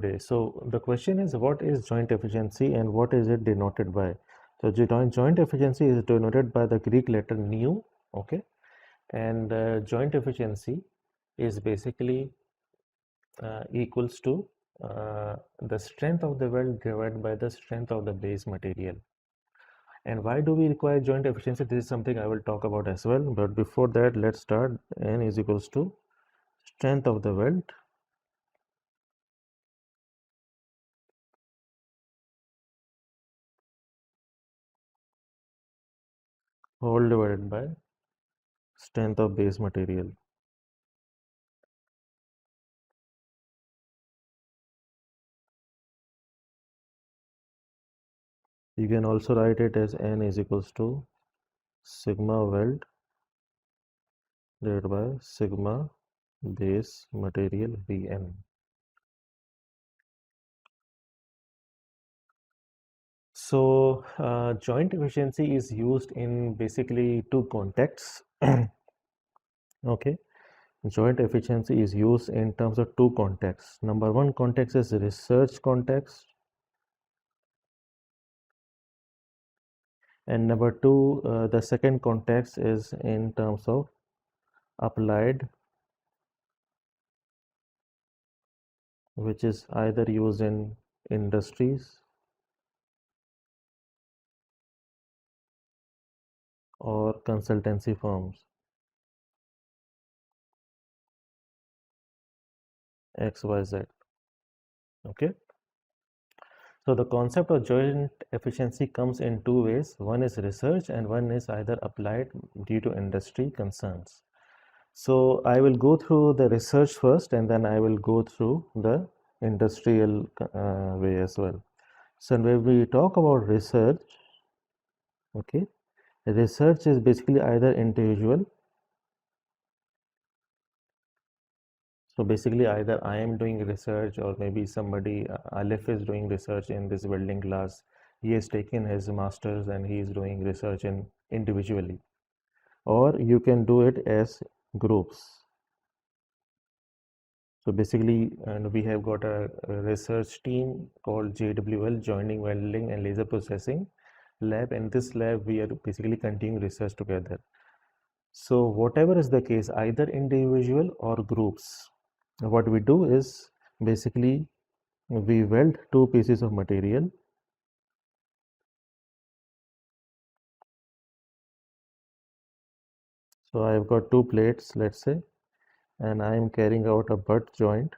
today. So the question is, what is joint efficiency and what is it denoted by? So joint efficiency is denoted by the Greek letter nu, okay? And joint efficiency is basically equals to the strength of the weld divided by the strength of the base material. And why do we require joint efficiency? This is something I will talk about as well. But before that, let's start. N is equals to strength of the weld whole divided by strength of base material. You can also write it as N is equals to sigma weld divided by sigma base material Vn. So joint efficiency is used in basically two contexts. Okay, joint efficiency is used in terms of two contexts. Number one context is research context, and number two, the second context is in terms of applied, which is either used in industries or consultancy firms. XYZ. Okay. So the concept of joint efficiency comes in two ways. One is research and one is either applied due to industry concerns. So I will go through the research first and then I will go through the industrial way as well. So when we talk about research, okay, research is basically either individual. So basically either I am doing research or maybe somebody, Aleph is doing research in this welding class. He has taken his masters and he is doing research in individually. Or you can do it as groups. So basically, and we have got a research team called JWL, Joining Welding and Laser Processing lab. In this lab, we are basically continuing research together. So whatever is the case, either individual or groups, what we do is basically we weld two pieces of material. So I've got two plates, let's say, and I am carrying out a butt joint.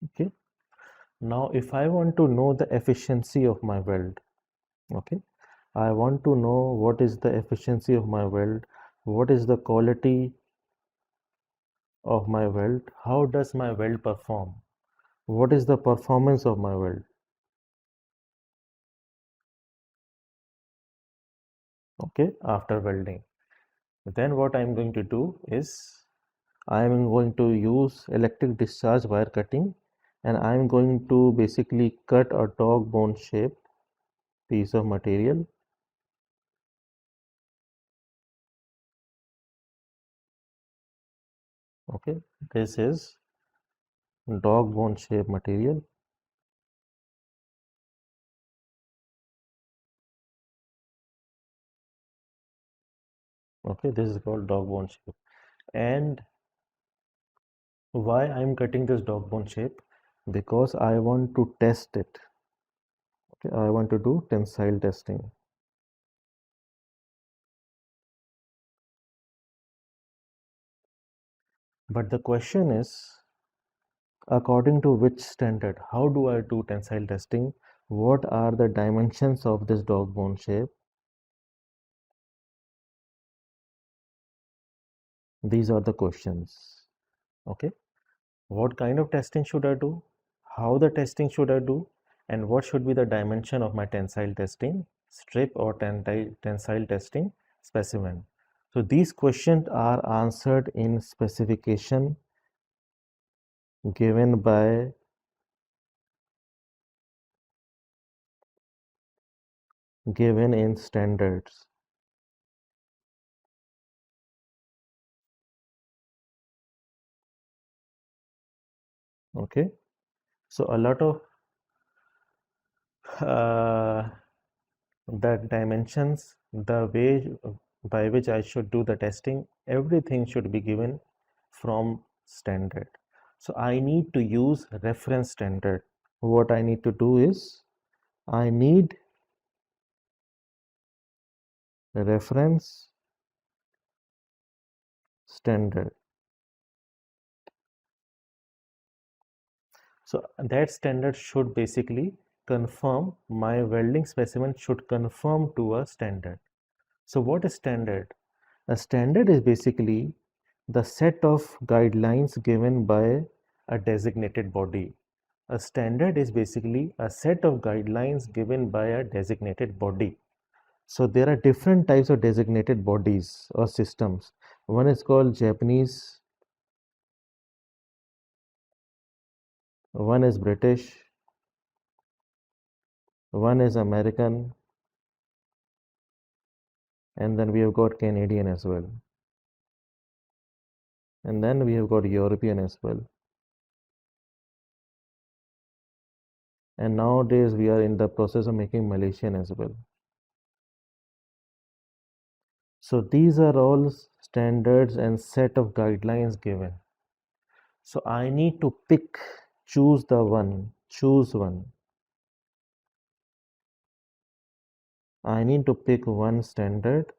Okay. Now, if I want to know the efficiency of my weld, okay, I want to know what is the efficiency of my weld, what is the quality of my weld, how does my weld perform, what is the performance of my weld. Okay, after welding. Then what I'm going to do is I'm going to use electric discharge wire cutting and I'm going to basically cut a dog bone shaped piece of material. Okay, this is dog bone shaped material. Okay, this is called dog bone shape. And why I'm cutting this dog bone shape? Because I want to test it. Okay, I want to do tensile testing. But the question is, according to which standard? How do I do tensile testing? What are the dimensions of this dog bone shape? These are the questions. Okay. What kind of testing should I do? How the testing should I do? And what should be the dimension of my tensile testing strip or tensile testing specimen? So these questions are answered in specification given by given in standards. Okay, so a lot of uh, the dimensions, the way by which I should do the testing, everything should be given from standard. So I need to use reference standard. What I need to do is I need reference standard. So that standard should basically confirm, my welding specimen should conform to a standard. So what is standard? A standard is basically the set of guidelines given by a designated body. A standard is basically a set of guidelines given by a designated body. So there are different types of designated bodies or systems. One is called Japanese, one is British, one is American, and then we have got Canadian as well. And then we have got European as well. And nowadays we are in the process of making Malaysian as well. So these are all standards and set of guidelines given. So I need to choose one. I need to pick one standard,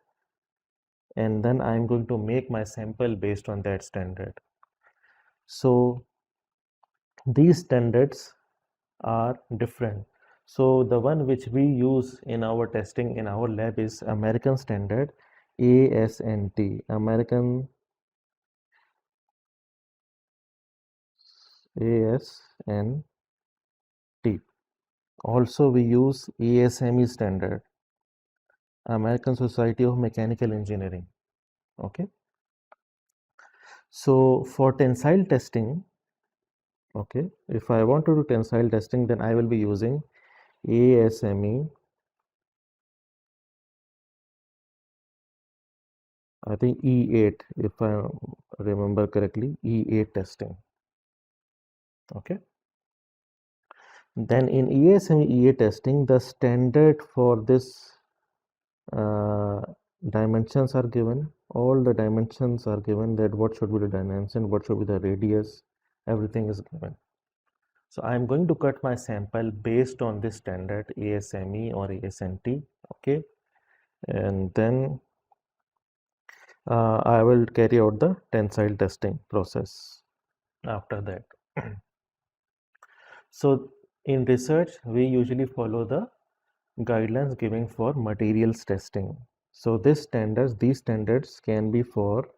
and then I'm going to make my sample based on that standard. So these standards are different. So the one which we use in our testing in our lab is American standard, ASNT, American ASNT. Also we use ASME standard, American Society of Mechanical Engineering. Okay. So for tensile testing, okay, if I want to do tensile testing, then I will be using ASME, I think E8, if I remember correctly, E8 testing. Okay. Then in ASME E8 testing, the standard for this uh, dimensions are given. All the dimensions are given, that what should be the dimension, what should be the radius, everything is given. So I'm going to cut my sample based on this standard ASME or ASNT. Okay. And then I will carry out the tensile testing process after that. So in research, we usually follow the guidelines giving for materials testing. So these standards can be for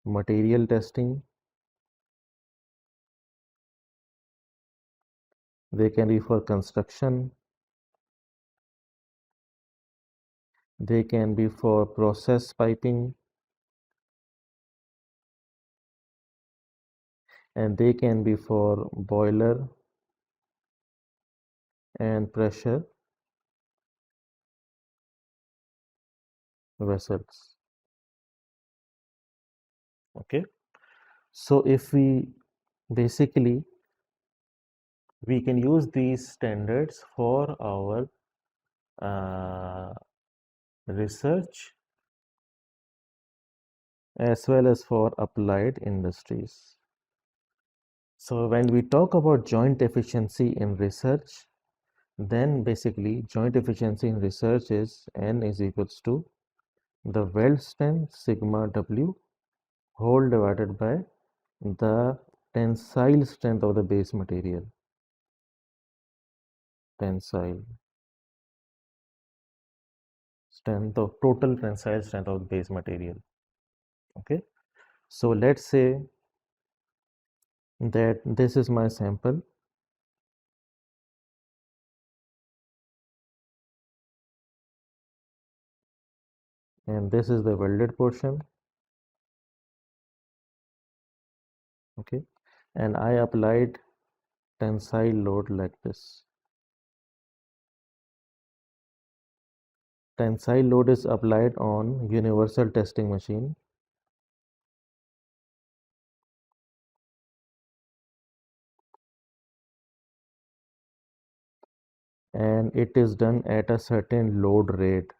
material testing, they can be for construction, they can be for process piping, and they can be for boiler and pressure vessels. Okay, so if we basically we can use these standards for our uh, research as well as for applied industries. So when we talk about joint efficiency in research, then basically joint efficiency in research is N is equals to the weld strength sigma W whole divided by the tensile strength of the base material. Tensile strength of total tensile strength of the base material. Okay. So let's say that this is my sample, and this is the welded portion. Okay. And I applied tensile load like this. Tensile load is applied on universal testing machine. and it is done at a certain load rate.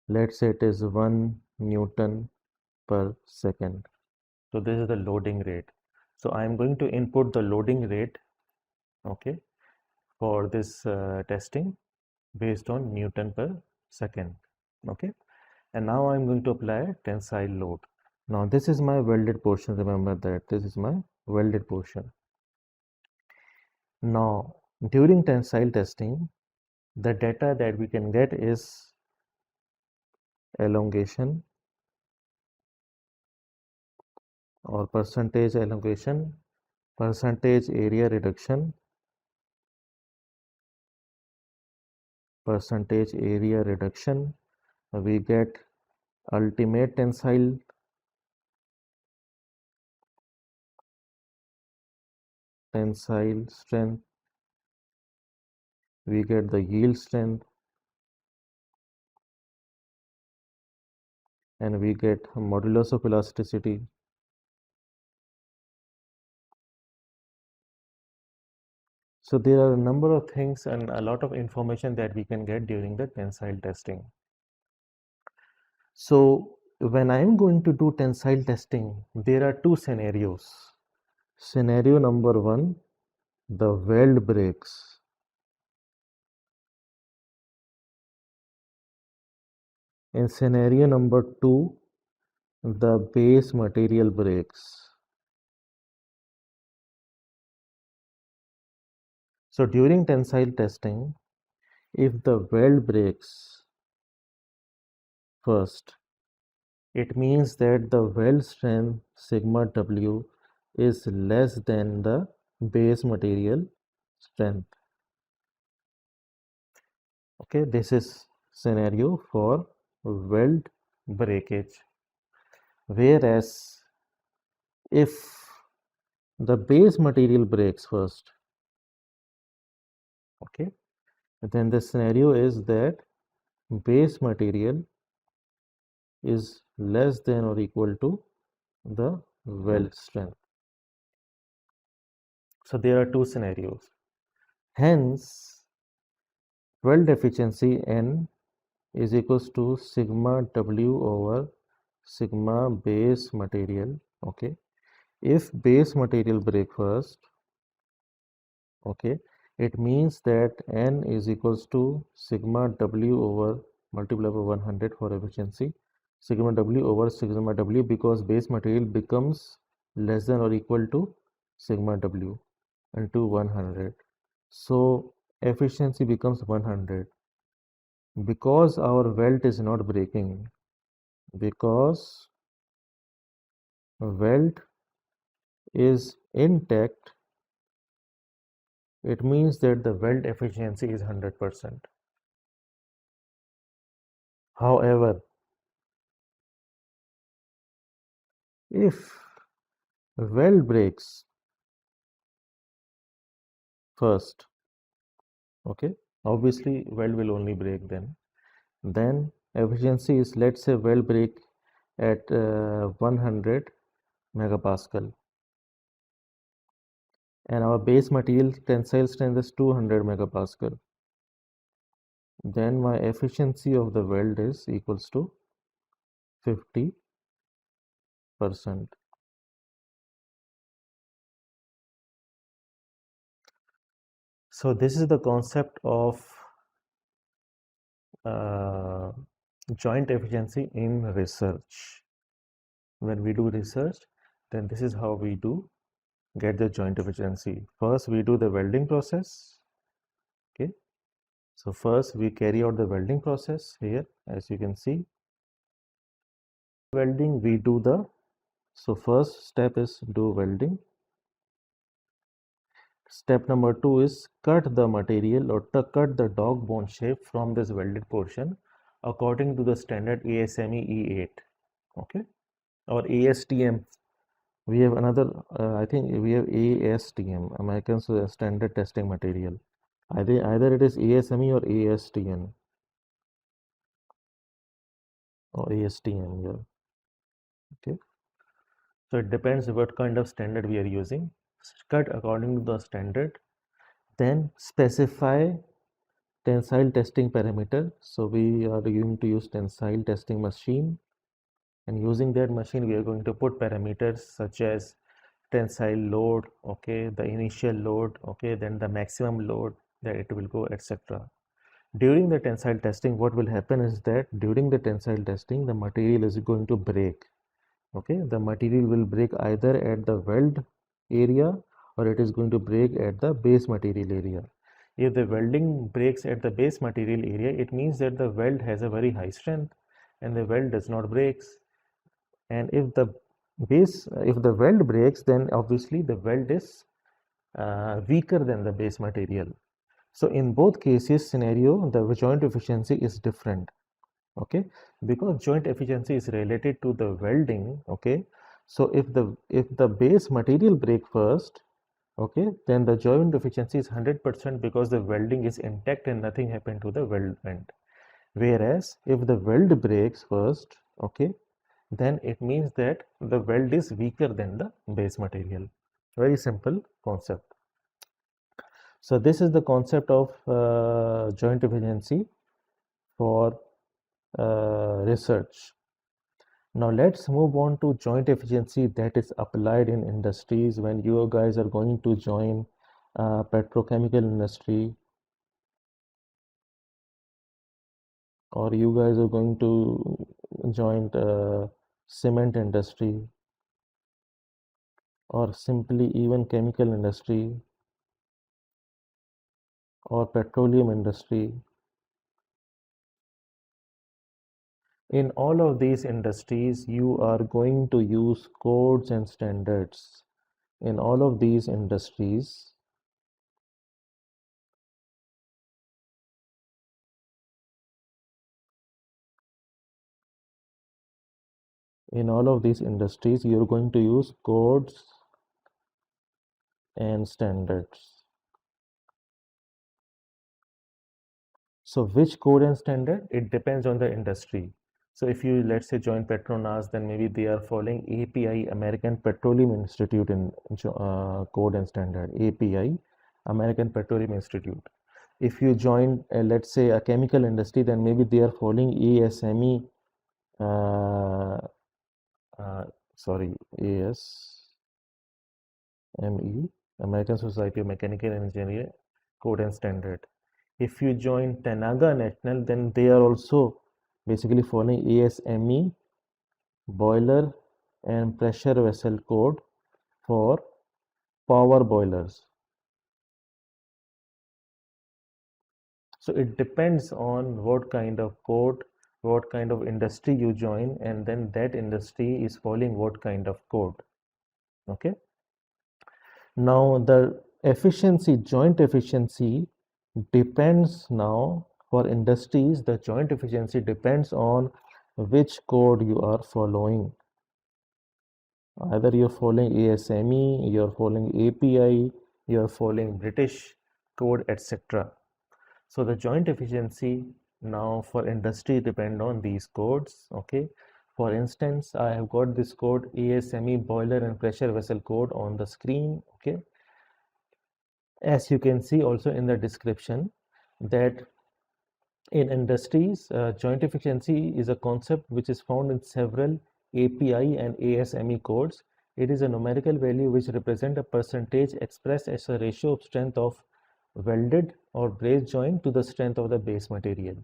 Let's say it is 1 Newton per second. So this is the loading rate. So I am going to input the loading rate, okay, for this testing based on Newton per second, okay. And now I'm going to apply tensile load. Now this is my welded portion. Remember that this is my welded portion. Now during tensile testing, the data that we can get is elongation or percentage elongation, percentage area reduction, percentage area reduction. We get ultimate tensile strength, we get the yield strength, and we get modulus of elasticity. So there are a number of things and a lot of information that we can get during the tensile testing. So when I am going to do tensile testing, there are two scenarios. Scenario number one, the weld breaks. In scenario number two, the base material breaks. So during tensile testing, if the weld breaks first, it means that the weld strength sigma W is less than the base material strength. Okay, this is scenario for weld breakage. Whereas if the base material breaks first, okay, then the scenario is that base material is less than or equal to the weld strength. So there are two scenarios. Hence, weld efficiency N is equals to sigma W over sigma base material. Okay, if base material break first, okay, it means that N is equals to sigma W over multiplied by 100 for efficiency, sigma W over sigma W, because base material becomes less than or equal to sigma W into 100. So efficiency becomes 100 because our weld is not breaking, because weld is intact, it means that the weld efficiency is 100%. However, if weld breaks first, okay, obviously weld will only break then efficiency is, let's say weld break at 100 megapascal, and our base material tensile strength is 200 megapascal, then my efficiency of the weld is equals to 50%. So this is the concept of uh, joint efficiency in research. When we do research, then this is how we do get the joint efficiency. First, we do the welding process. Okay, so first we carry out the welding process here, as you can see. Welding, we do the, so first step is do welding. Step number two is cut the material or cut the dog bone shape from this welded portion according to the standard ASME E8. Okay, or ASTM. We have another, I think we have ASTM, American Standard Testing Material. Either it is ASME or ASTM or ASTM. Yeah. Okay. So it depends what kind of standard we are using. cut according to the standard, then specify tensile testing parameter. So we are going to use tensile testing machine, and using that machine we are going to put parameters such as tensile load, okay, the initial load, okay, then the maximum load that it will go, etc. During the tensile testing, what will happen is that during the tensile testing, the material is going to break. Okay, the material will break either at the weld area or it is going to break at the base material area. If the welding breaks at the base material area, it means that the weld has a very high strength and the weld does not breaks. And if the weld breaks, then obviously the weld is weaker than the base material. So in both cases scenario, the joint efficiency is different. Okay, because joint efficiency is related to the welding. Okay, so if the base material break first, okay, then the joint efficiency is 100% because the welding is intact and nothing happened to the weldment. Whereas if the weld breaks first, okay, then it means that the weld is weaker than the base material. Very simple concept. So this is the concept of joint efficiency for research. Now let's move on to joint efficiency that is applied in industries when you guys are going to join petrochemical industry, or you guys are going to join cement industry, or simply even chemical industry or petroleum industry. In all of these industries, you are going to use codes and standards. In all of these industries, you're going to use codes and standards. So which code and standard? It depends on the industry. So if you, let's say, join Petronas, then maybe they are following API, American Petroleum Institute, in code and standard. API, American Petroleum Institute. If you join, let's say, a chemical industry, then maybe they are following ASME, ASME, American Society of Mechanical Engineering code and standard. If you join Tenaga National, then they are also basically following ASME, boiler and pressure vessel code for power boilers. So it depends on what kind of code, what kind of industry you join, and then that industry is following what kind of code. Okay. Now the efficiency, joint efficiency depends now for industries, the joint efficiency depends on which code you are following. Either you're following ASME, you're following API, you're following British code, etc. So the joint efficiency now for industry depend on these codes. Okay. For instance, I have got this code ASME boiler and pressure vessel code on the screen. Okay. As you can see also in the description that in industries, joint efficiency is a concept which is found in several API and ASME codes. It is a numerical value which represents a percentage expressed as a ratio of strength of welded or brazed joint to the strength of the base material.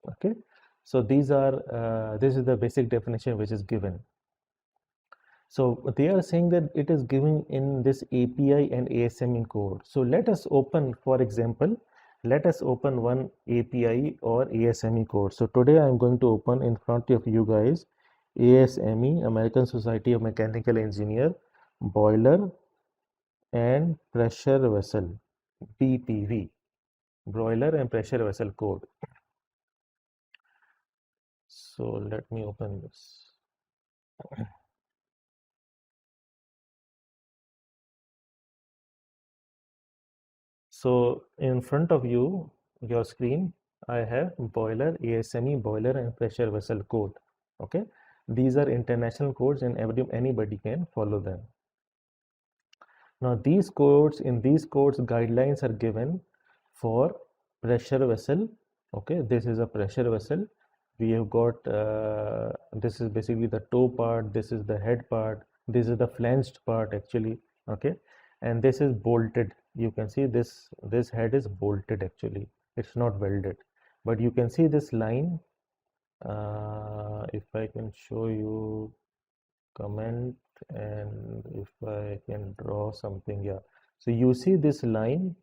Okay, so these are this is the basic definition which is given. So they are saying that it is given in this API and ASME code. So let us open, for example, let us open one API or ASME code. So today I am going to open in front of you guys ASME, American Society of Mechanical Engineer, boiler and pressure vessel, BPV, boiler and pressure vessel code. So let me open this. So in front of you, your screen, I have boiler, ASME, boiler and pressure vessel code. Okay, these are international codes and anybody can follow them. Now in these codes guidelines are given for pressure vessel. Okay, this is a pressure vessel. We have got this is basically the toe part, this is the head part, this is the flanged part actually. Okay, and this is bolted. You can see this head is bolted actually, it's not welded, but you can see this line. If I can show you comment, and if I can draw something, yeah, so you see this line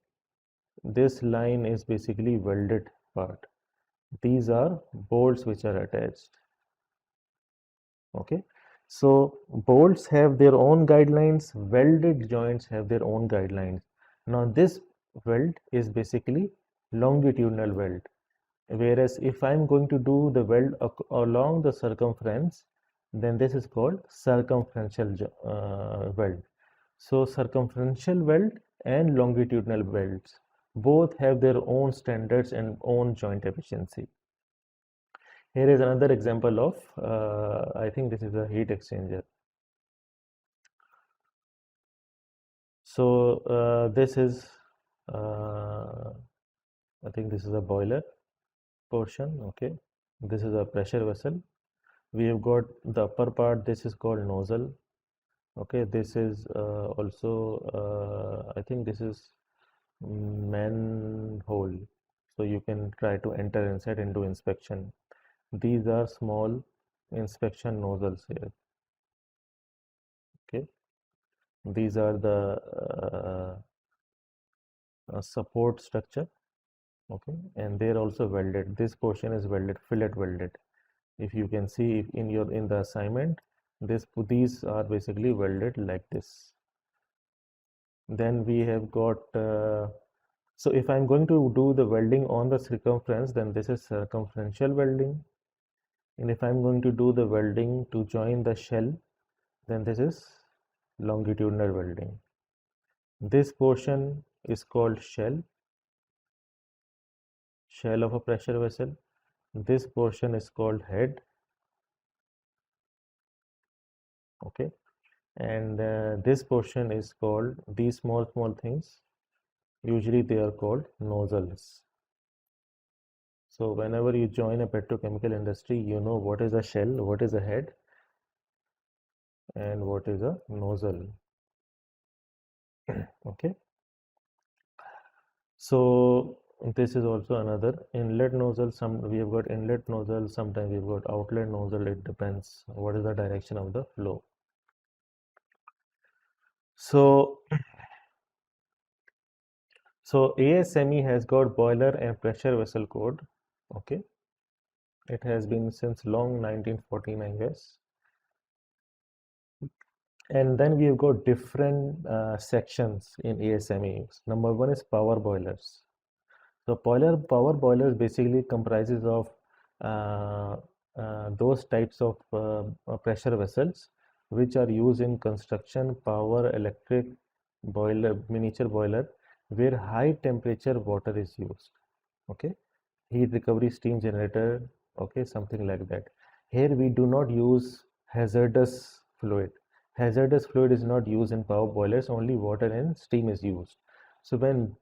is basically welded part. These are bolts which are attached. Okay, so bolts have their own guidelines, welded joints have their own guidelines. Now this weld is basically longitudinal weld, whereas if I'm going to do the weld along the circumference, then this is called circumferential weld. So circumferential weld and longitudinal welds both have their own standards and own joint efficiency. Here is another example of, I think this is a heat exchanger. So this is, I think this is a boiler portion. Okay, this is a pressure vessel. We have got the upper part, this is called nozzle. Okay, this is also, I think this is manhole. So you can try to enter inside and do inspection. These are small inspection nozzles here. Okay, these are the support structure. Okay, and they're also welded. This portion is welded, fillet welded. If you can see in the assignment, these are basically welded like this. Then we have got so if I'm going to do the welding on the circumference, then this is circumferential welding. And if I'm going to do the welding to join the shell, then this is longitudinal welding. This portion is called shell of a pressure vessel. This portion is called head. Okay, and this portion is called, these small things, usually they are called nozzles. So whenever you join a petrochemical industry, you know what is a shell, what is a head, and what is a nozzle. Okay, so this is also another inlet nozzle. We have got inlet nozzle, sometimes we've got outlet nozzle. It depends what is the direction of the flow. So ASME has got boiler and pressure vessel code. Okay, it has been since long 1914, I guess. And then we have got different sections in ASME. Number one is power boilers. So power boilers basically comprises of those types of pressure vessels which are used in construction, power, electric, boiler, miniature boiler, where high temperature water is used. Okay, heat recovery steam generator. Okay, something like that. Here we do not use hazardous fluid. Hazardous fluid is not used in power boilers, only water and steam is used. So when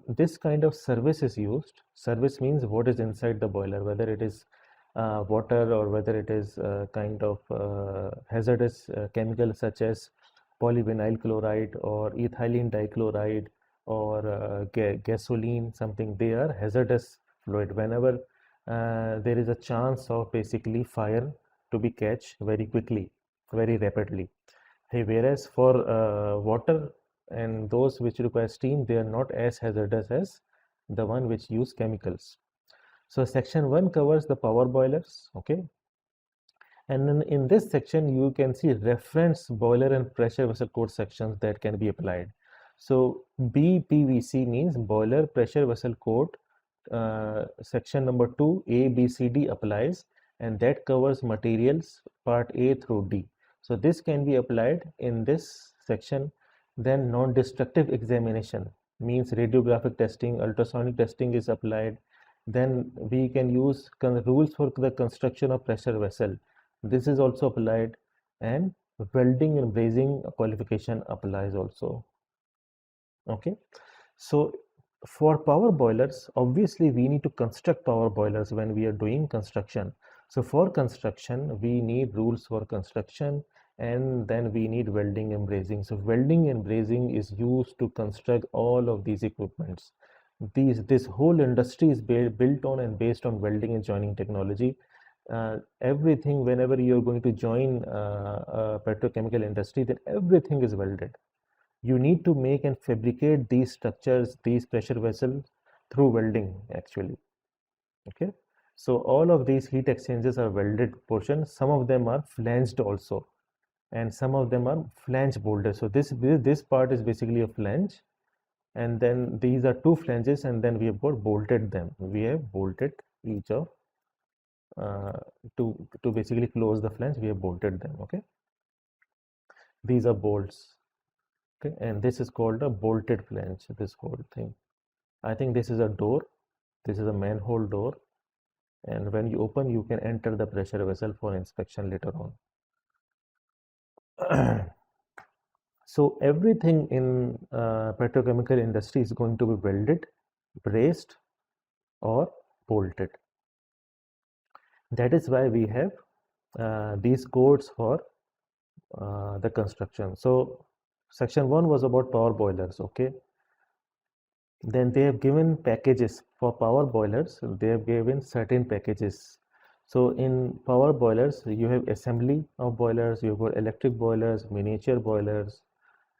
this kind of service is used, service means what is inside the boiler, whether it is water or whether it is kind of hazardous chemical such as polyvinyl chloride or ethylene dichloride or gasoline, something. They are hazardous fluid. Whenever there is a chance of basically fire to be catch very quickly, very rapidly. Hey, whereas for water and those which require steam, they are not as hazardous as the one which use chemicals. So section 1 covers the power boilers. Okay, and then in this section you can see reference boiler and pressure vessel code sections that can be applied. So BPVC means boiler pressure vessel code. Section number 2 A, B, C, D applies, and that covers materials part A through D. So this can be applied in this section. Then non-destructive examination means radiographic testing, ultrasonic testing is applied. Then we can use rules for the construction of pressure vessel. This is also applied, and welding and brazing qualification applies also. Okay, so for power boilers, obviously we need to construct power boilers when we are doing construction. So for construction, we need rules for construction, and then we need welding and brazing. So welding and brazing is used to construct all of these equipments. This whole industry is built on and based on welding and joining technology. Everything, whenever you're going to join a petrochemical industry, then everything is welded. You need to make and fabricate these structures, these pressure vessels through welding actually. Okay, so all of these heat exchangers are welded portions. Some of them are flanged also, and some of them are flange bolted. So this part is basically a flange, and then these are two flanges, and then we have got bolted them. We have bolted each of uh, to basically close the flange. We have bolted them. Okay, these are bolts. Okay, and this is called a bolted flange. This whole thing. I think this is a door. This is a manhole door, and when you open, you can enter the pressure vessel for inspection later on. So everything in petrochemical industry is going to be welded, braced, or bolted. That is why we have these codes for the construction. So section 1 was about power boilers. Okay, then they have given packages for power boilers. They have given certain packages. So in power boilers, you have assembly of boilers, you've got electric boilers, miniature boilers,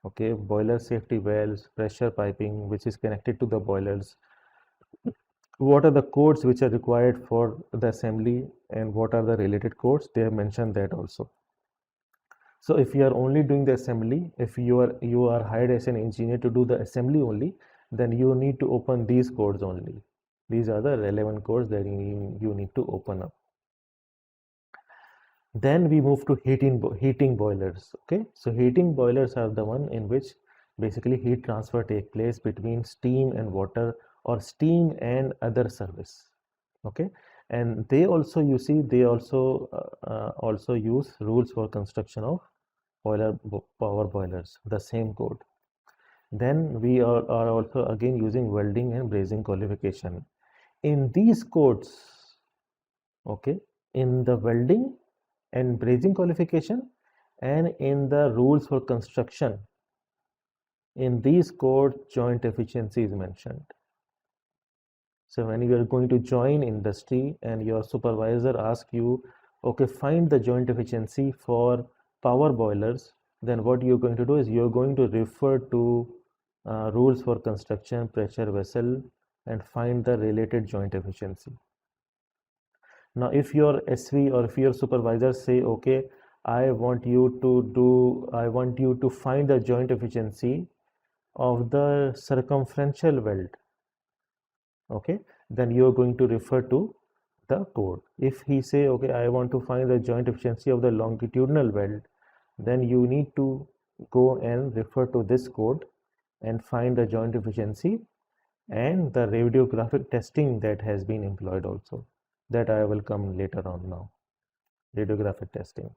okay, boiler safety valves, pressure piping, which is connected to the boilers. What are the codes which are required for the assembly, and what are the related codes? They have mentioned that also. So if you are only doing the assembly, if you are hired as an engineer to do the assembly only, then you need to open these codes only. These are the relevant codes that you need to open up. Then we move to heating boilers. Okay, so heating boilers are the one in which basically heat transfer take place between steam and water, or steam and other service. Okay, and they also, you see, they also use rules for construction of power boilers, the same code. Then we are also again using welding and brazing qualification. In these codes, okay, in the welding and brazing qualification, and in the rules for construction, in these codes, joint efficiency is mentioned. So when you are going to join industry and your supervisor asks you, okay, find the joint efficiency for power boilers, then what you're going to do is you're going to refer to rules for construction, pressure vessel, and find the related joint efficiency. Now, if your SV or if your supervisor say, okay, I want you to find the joint efficiency of the circumferential weld, okay, then you're going to refer to the code. If he say, okay, I want to find the joint efficiency of the longitudinal weld, then you need to go and refer to this code and find the joint efficiency and the radiographic testing that has been employed also. That I will come later on now. Radiographic testing.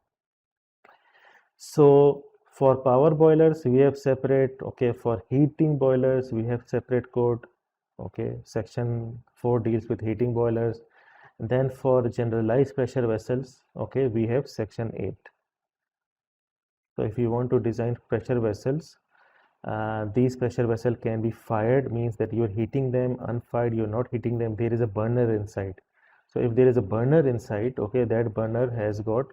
So for power boilers, we have separate, okay, for heating boilers, we have separate code, okay, section 4 deals with heating boilers. And then for generalized pressure vessels, okay, we have section 8. So if you want to design pressure vessels, these pressure vessel can be fired, means that you're heating them, unfired, you're not heating them, there is a burner inside. So if there is a burner inside, okay, that burner has got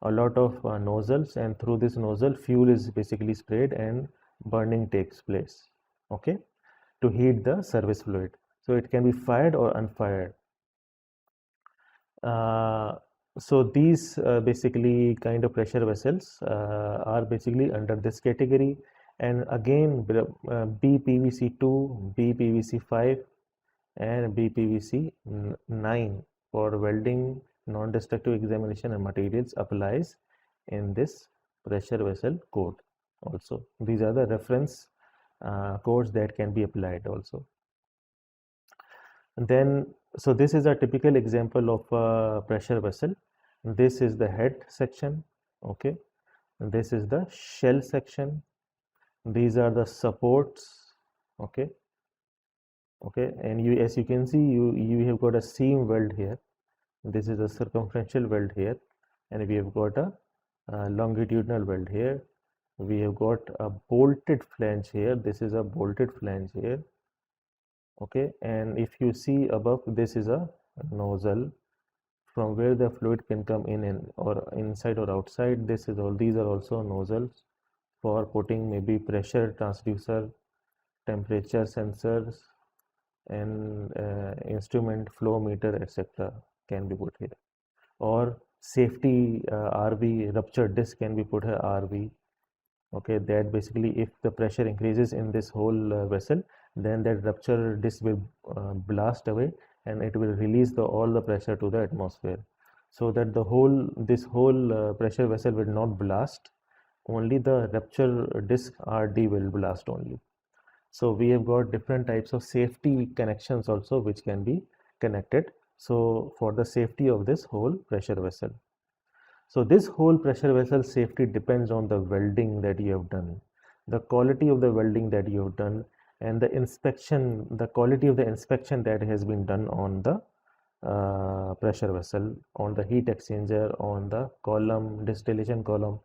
a lot of nozzles, and through this nozzle fuel is basically sprayed and burning takes place, okay, to heat the service fluid. So it can be fired or unfired. So these basically kind of pressure vessels are basically under this category. And again, BPVC2, BPVC5, and BPVC9 for welding, non-destructive examination and materials applies in this pressure vessel code also. These are the reference codes that can be applied also. And then, so this is a typical example of a pressure vessel. This is the head section, okay. And this is the shell section. These are the supports, Okay, okay, and you, as you can see, you have got a seam weld here. This is a circumferential weld here, and we have got a longitudinal weld here. We have got a bolted flange here. This is a bolted flange here. Okay, and if you see above, this is a nozzle from where the fluid can come in and or inside or outside. This is all, these are also nozzles for putting maybe pressure transducer, temperature sensors, and instrument flow meter, etc. can be put here. Or safety RV rupture disc can be put here, RV. Okay, that basically if the pressure increases in this whole vessel, then that rupture disc will blast away, and it will release all the pressure to the atmosphere, so that the whole this whole pressure vessel will not blast, only the rupture disc RD will blast only. So we have got different types of safety connections also which can be connected, so for the safety of this whole pressure vessel. So this whole pressure vessel safety depends on the welding that you have done, the quality of the welding that you have done, and the inspection, the quality of the inspection that has been done on the pressure vessel, on the heat exchanger, on the column, distillation column,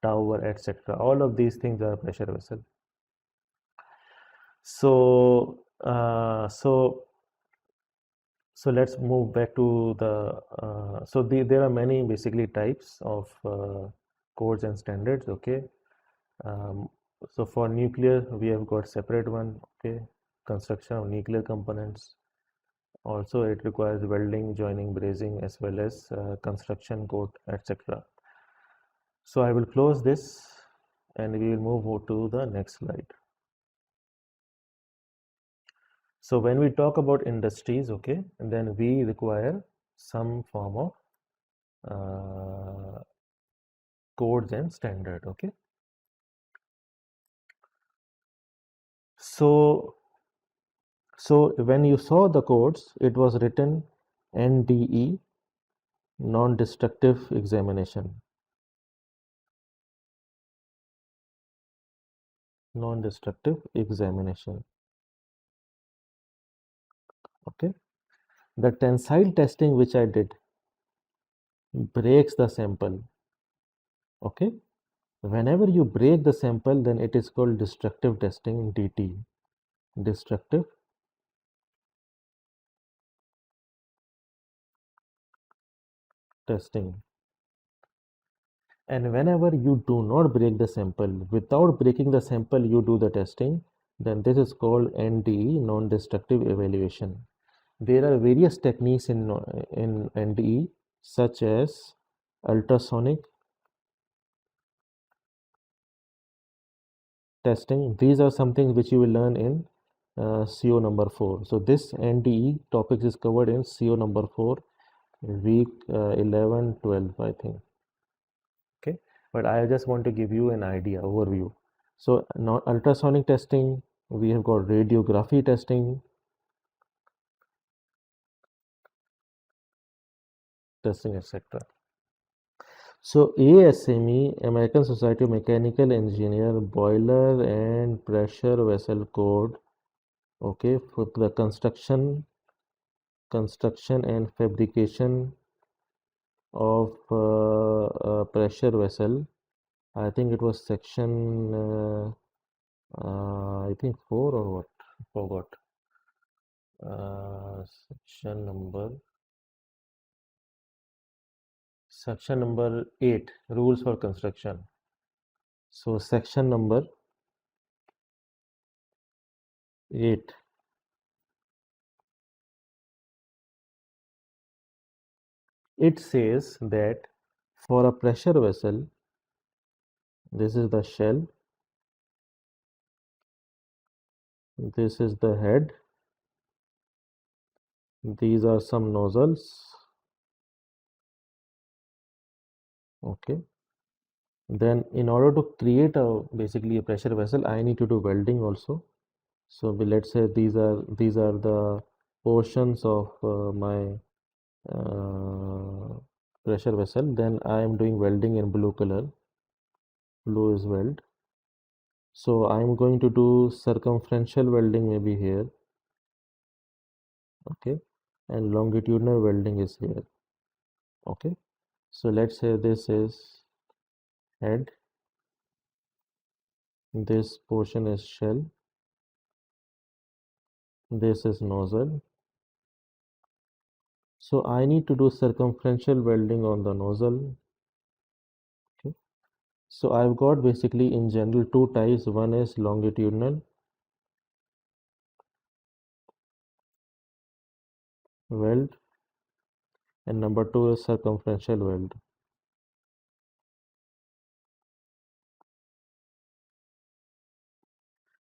tower, etc. All of these things are pressure vessel. So, so let's move back to the, there are many basically types of codes and standards, okay. Um, so for nuclear, we have got separate one, okay, construction of nuclear components. Also, it requires welding, joining, brazing, as well as construction code, etc. So I will close this and we will move to the next slide. So when we talk about industries, okay, and then we require some form of codes and standard, okay. So when you saw the codes, it was written NDE, non-destructive examination, non-destructive examination, okay. The tensile testing which I did breaks the sample, okay. Whenever you break the sample, then it is called destructive testing, DT, destructive testing. And whenever you do not break the sample, without breaking the sample, you do the testing, then this is called NDE, non-destructive evaluation. There are various techniques in NDE, such as ultrasonic testing. These are something which you will learn in CO number 4. So this NDE topic is covered in CO number 4, week 11, 12, I think. Okay, but I just want to give you an idea, overview. So now ultrasonic testing, we have got radiography testing, etc. So ASME, American Society of Mechanical Engineer, boiler and pressure vessel code, okay, for the construction and fabrication of pressure vessel. I think it was section I think 4 or what, forgot. Section number 8, rules for construction. So section number 8, it says that for a pressure vessel, this is the shell, this is the head, these are some nozzles, okay. Then in order to create basically a pressure vessel, I need to do welding also. So let's say these are the portions of my pressure vessel. Then I am doing welding in blue color. Blue is weld. So I'm going to do circumferential welding maybe here, okay, and longitudinal welding is here, okay. So let's say this is head, this portion is shell, this is nozzle. So I need to do circumferential welding on the nozzle, okay. So I've got basically in general two types. One is longitudinal weld and number two is circumferential weld.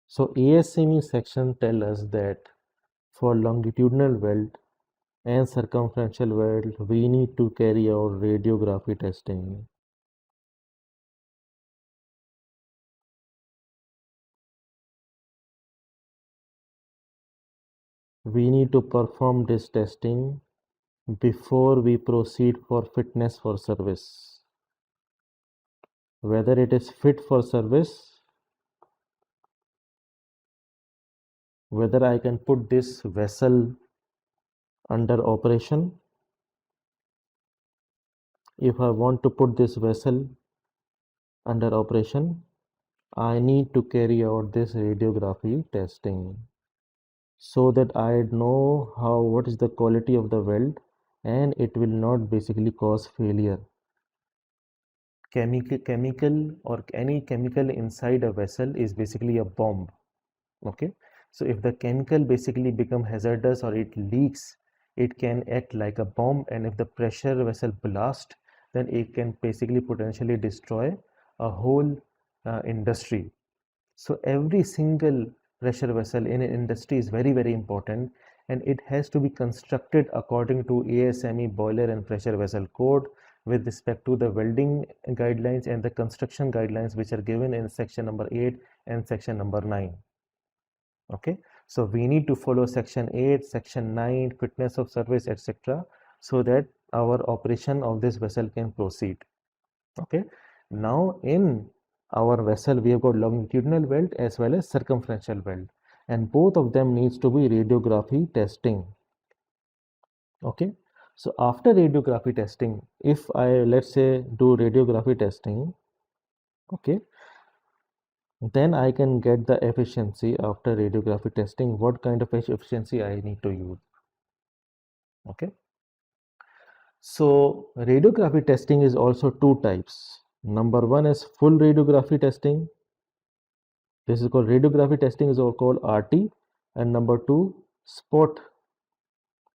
So ASME section tell us that for longitudinal weld and circumferential weld, we need to carry out radiography testing. We need to perform this testing before we proceed for fitness for service. Whether it is fit for service, whether I can put this vessel under operation. If I want to put this vessel under operation, I need to carry out this radiography testing so that I know what is the quality of the weld and it will not basically cause failure. Chemical or any chemical inside a vessel is basically a bomb, okay. So if the chemical basically become hazardous or it leaks, it can act like a bomb, and if the pressure vessel blast, then it can basically potentially destroy a whole industry. So every single pressure vessel in an industry is very important, and it has to be constructed according to ASME boiler and pressure vessel code with respect to the welding guidelines and the construction guidelines which are given in section number 8 and section number 9. Okay, so we need to follow section 8, section 9, fitness of service, etc., so that our operation of this vessel can proceed. Okay, now in our vessel we have got longitudinal weld as well as circumferential weld, and both of them needs to be radiography testing. Okay, so after radiography testing, if I let's say do radiography testing, okay, then I can get the efficiency after radiography testing, what kind of efficiency I need to use. Okay, so radiography testing is also two types. Number one is full radiography testing. This is called radiography testing is called RT, and number two spot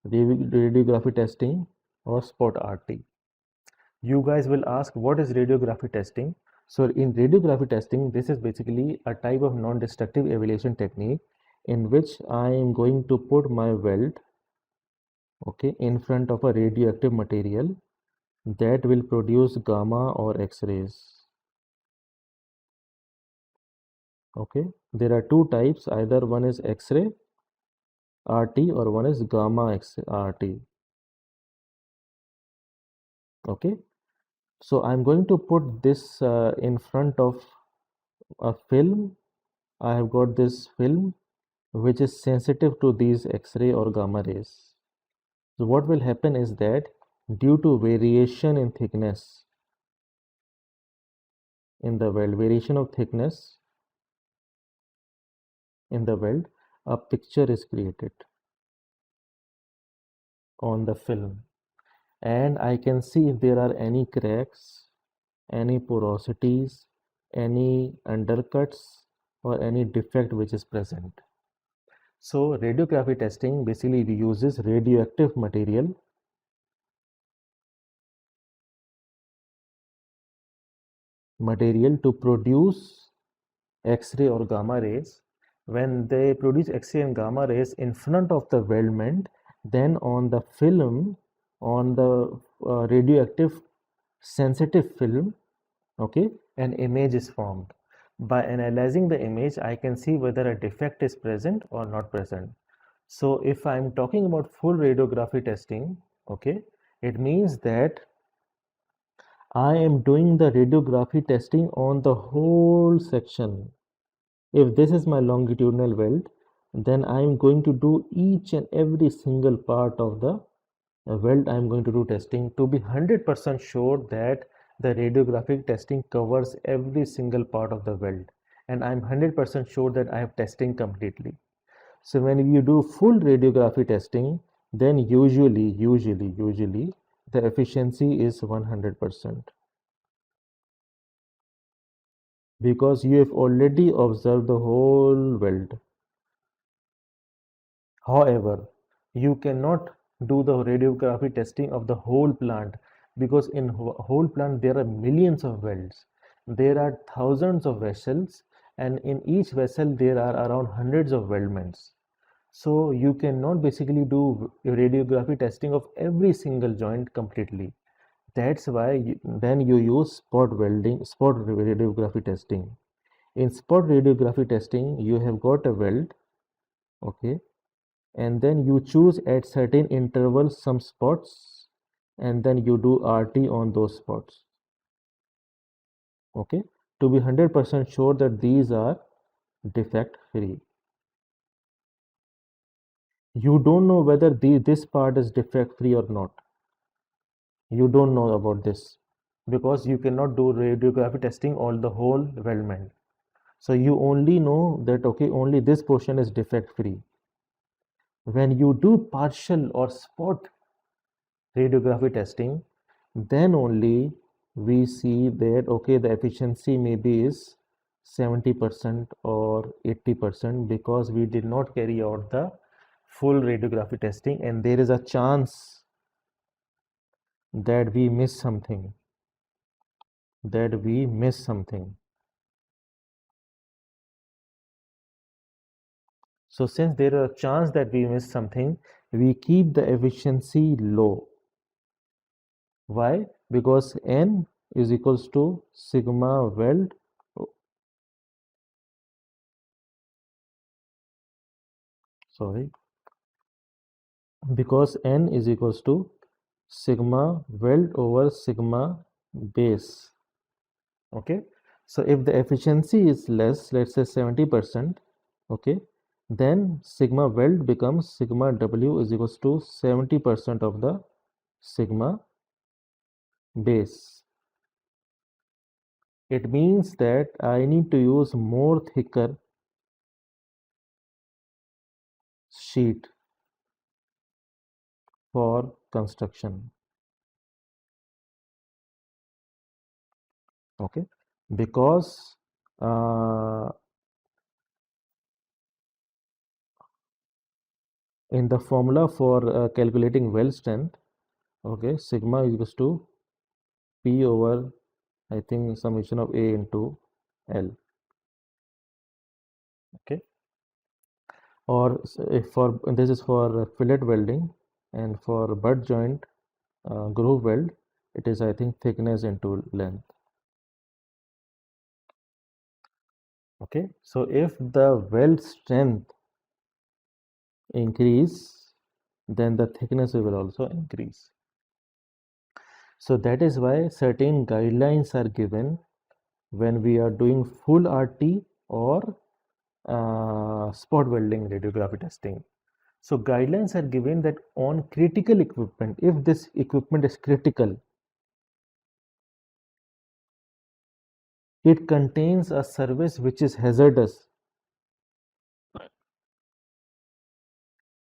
radiography testing or spot RT. You guys will ask what is radiography testing. So in radiography testing, this is basically a type of non-destructive evaluation technique in which I am going to put my weld, okay, in front of a radioactive material that will produce gamma or X-rays. Okay, there are two types, either one is X-ray RT or one is gamma RT. Okay, so I'm going to put this in front of a film. I have got this film which is sensitive to these X-ray or gamma rays. So what will happen is that due to variation in thickness in the weld, variation of thickness in the weld, a picture is created on the film, and I can see if there are any cracks, any porosities, any undercuts, or any defect which is present. So radiography testing basically uses radioactive material to produce X-ray or gamma rays. When they produce X-ray and gamma rays in front of the weldment, then on the film, on the radioactive sensitive film, okay, an image is formed. By analyzing the image, I can see whether a defect is present or not present. So if I'm talking about full radiography testing, okay, it means that I am doing the radiography testing on the whole section. If this is my longitudinal weld, then I am going to do each and every single part of the weld. I am going to do testing to be 100% sure that the radiographic testing covers every single part of the weld, and I am 100% sure that I have testing completely. So when you do full radiography testing, then usually the efficiency is 100%, because you have already observed the whole weld. However, you cannot do the radiography testing of the whole plant, because in whole plant there are millions of welds. There are thousands of vessels, and in each vessel there are around hundreds of weldments. So you cannot basically do radiography testing of every single joint completely. That's why then you use spot welding, spot radiography testing. In spot radiography testing, you have got a weld, okay, and then you choose at certain intervals some spots, and then you do RT on those spots, okay, to be 100% sure that these are defect free. You don't know whether this part is defect free or not. You don't know about this because you cannot do radiography testing all the whole weldment. So you only know that okay, only this portion is defect free. When you do partial or spot radiography testing, then only we see that okay, the efficiency maybe is 70% or 80%, because we did not carry out the full radiography testing, and there is a chance that we miss something, So since there is a chance that we miss something, we keep the efficiency low. Why? Because N is equals to sigma weld, because N is equals to sigma weld over sigma base. Okay, so if the efficiency is less, let's say 70%, okay, then sigma weld becomes sigma W is equals to 70% of the sigma base. It means that I need to use more thicker sheet for construction, okay, because in the formula for calculating weld strength, okay, sigma is equals to P over, I think, summation of A into L, okay, or if for this is for fillet welding, and for butt joint groove weld, it is I think thickness into length. Okay, so if the weld strength increase, then the thickness will also increase. So that is why certain guidelines are given when we are doing full RT or spot welding radiography testing. So guidelines are given that on critical equipment, if this equipment is critical, it contains a service which is hazardous,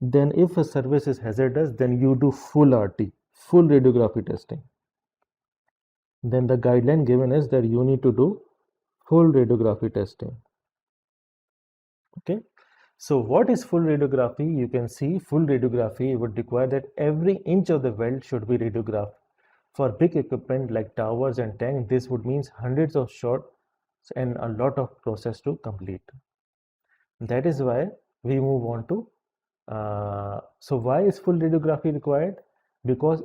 then if a service is hazardous, then you do full RT, full radiography testing. Then the guideline given is that you need to do full radiography testing. Okay, so what is full radiography? You can see full radiography would require that every inch of the weld should be radiographed. For big equipment like towers and tanks, this would mean hundreds of shots and a lot of process to complete. That is why we move on to so why is full radiography required? Because